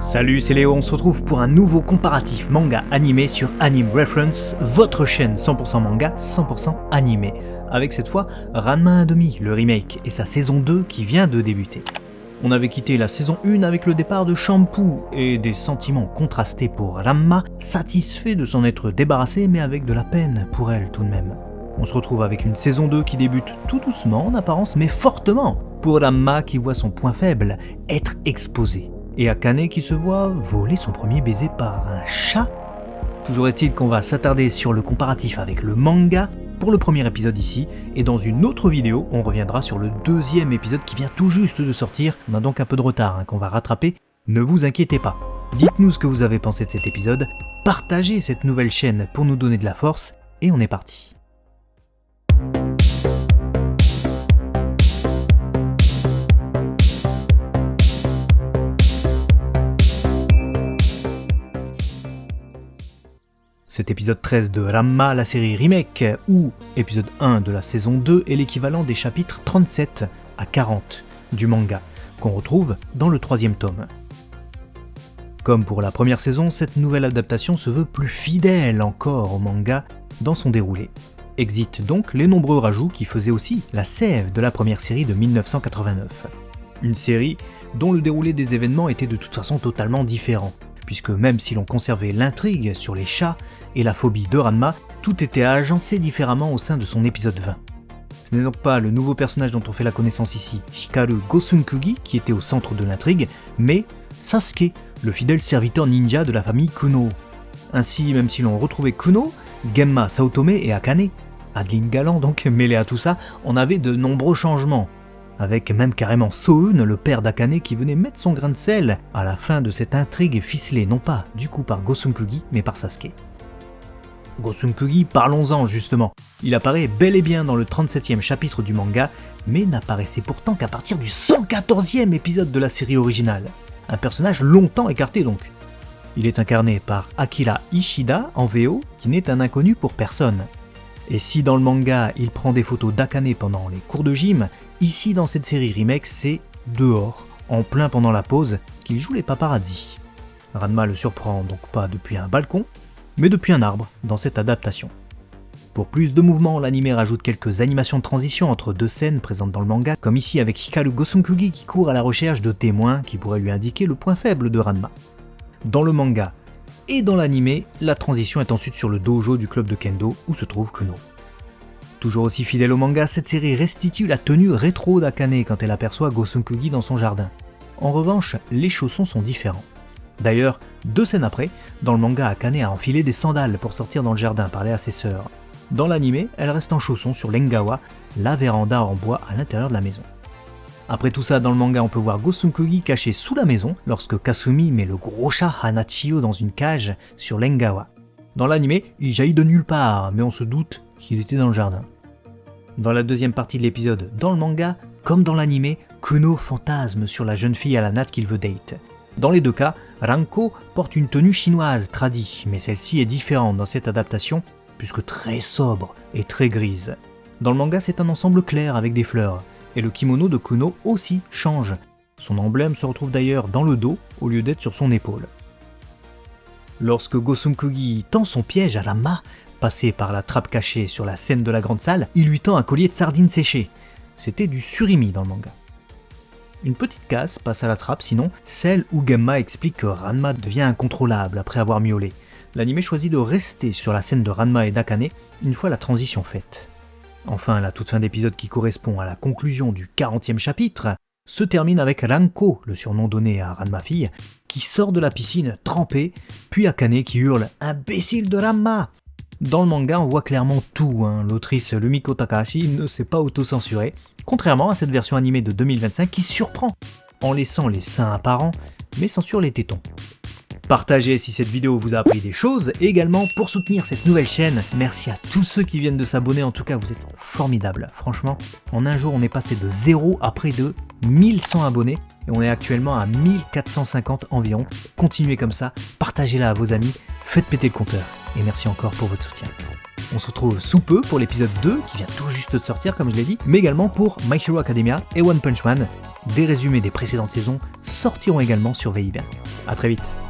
Salut, c'est Léo, on se retrouve pour un nouveau comparatif manga animé sur Anime Reference, votre chaîne 100% manga, 100% animé. Avec cette fois Ranma 1/2, le remake, et sa saison 2 qui vient de débuter. On avait quitté la saison 1 avec le départ de Shampoo et des sentiments contrastés pour Ranma, satisfait de s'en être débarrassé mais avec de la peine pour elle tout de même. On se retrouve avec une saison 2 qui débute tout doucement en apparence mais fortement pour Ranma qui voit son point faible être exposé. Et Akane qui se voit voler son premier baiser par un chat. Toujours est-il qu'on va s'attarder sur le comparatif avec le manga pour le premier épisode ici, et dans une autre vidéo, on reviendra sur le deuxième épisode qui vient tout juste de sortir. On a donc un peu de retard qu'on va rattraper, ne vous inquiétez pas. Dites-nous ce que vous avez pensé de cet épisode, partagez cette nouvelle chaîne pour nous donner de la force, et on est parti. Cet épisode 13 de Ranma, la série remake, ou épisode 1 de la saison 2, est l'équivalent des chapitres 37 à 40 du manga, qu'on retrouve dans le troisième tome. Comme pour la première saison, cette nouvelle adaptation se veut plus fidèle encore au manga dans son déroulé. Exit donc les nombreux rajouts qui faisaient aussi la sève de la première série de 1989. Une série dont le déroulé des événements était de toute façon totalement différent, puisque même si l'on conservait l'intrigue sur les chats et la phobie de Ranma, tout était agencé différemment au sein de son épisode 20. Ce n'est donc pas le nouveau personnage dont on fait la connaissance ici, Hikaru Gosunkugi, qui était au centre de l'intrigue, mais Sasuke, le fidèle serviteur ninja de la famille Kuno. Ainsi, même si l'on retrouvait Kuno, Genma Saotome et Akane, Adeline Galant donc mêlés à tout ça, on avait de nombreux changements. Avec même carrément Soun, le père d'Akane, qui venait mettre son grain de sel à la fin de cette intrigue ficelée non pas du coup par Gosunkugi, mais par Sasuke. Gosunkugi, parlons-en justement. Il apparaît bel et bien dans le 37e chapitre du manga, mais n'apparaissait pourtant qu'à partir du 114e épisode de la série originale. Un personnage longtemps écarté donc. Il est incarné par Akira Ishida en VO, qui n'est un inconnu pour personne. Et si dans le manga il prend des photos d'Akane pendant les cours de gym, ici dans cette série remake c'est dehors, en plein pendant la pause, qu'il joue les paparazzis. Ranma le surprend donc pas depuis un balcon, mais depuis un arbre dans cette adaptation. Pour plus de mouvements, l'anime rajoute quelques animations de transition entre deux scènes présentes dans le manga, comme ici avec Hikaru Gosunkugi qui court à la recherche de témoins qui pourraient lui indiquer le point faible de Ranma. Dans le manga et dans l'anime, la transition est ensuite sur le dojo du club de kendo où se trouve Kuno. Toujours aussi fidèle au manga, cette série restitue la tenue rétro d'Akane quand elle aperçoit Gosunkugi dans son jardin. En revanche, les chaussons sont différents. D'ailleurs, 2 scènes après, dans le manga, Akane a enfilé des sandales pour sortir dans le jardin parler à ses sœurs. Dans l'anime, elle reste en chaussons sur l'Engawa, la véranda en bois à l'intérieur de la maison. Après tout ça, dans le manga, on peut voir Gosunkugi caché sous la maison lorsque Kasumi met le gros chat Hanachiyo dans une cage sur l'Engawa. Dans l'anime, il jaillit de nulle part, mais on se doute qu'il était dans le jardin. Dans la deuxième partie de l'épisode, dans le manga, comme dans l'anime, Kuno fantasme sur la jeune fille à la natte qu'il veut date. Dans les deux cas, Ranko porte une tenue chinoise tradie, mais celle-ci est différente dans cette adaptation, puisque très sobre et très grise. Dans le manga, c'est un ensemble clair avec des fleurs, et le kimono de Kuno aussi change. Son emblème se retrouve d'ailleurs dans le dos, au lieu d'être sur son épaule. Lorsque Gosunkugi tend son piège à la main, passé par la trappe cachée sur la scène de la grande salle, il lui tend un collier de sardines séchées. C'était du surimi dans le manga. Une petite case passe à la trappe, sinon celle où Genma explique que Ranma devient incontrôlable après avoir miaulé. L'anime choisit de rester sur la scène de Ranma et d'Akane une fois la transition faite. Enfin, la toute fin d'épisode qui correspond à la conclusion du 40e chapitre se termine avec Ranko, le surnom donné à Ranma fille, qui sort de la piscine trempée, puis Akane qui hurle « Imbécile de Ranma !» Dans le manga, on voit clairement tout, l'autrice Lumiko Takahashi ne s'est pas auto-censurée, contrairement à cette version animée de 2025 qui surprend, en laissant les seins apparents, mais censure les tétons. Partagez si cette vidéo vous a appris des choses, et également pour soutenir cette nouvelle chaîne, merci à tous ceux qui viennent de s'abonner, en tout cas vous êtes formidables, franchement, en un jour on est passé de 0 à près de 1100 abonnés, et on est actuellement à 1450 environ, continuez comme ça, partagez-la à vos amis, faites péter le compteur, et merci encore pour votre soutien. On se retrouve sous peu pour l'épisode 2, qui vient tout juste de sortir comme je l'ai dit, mais également pour My Hero Academia et One Punch Man. des résumés des précédentes saisons sortiront également sur VIB. A très vite.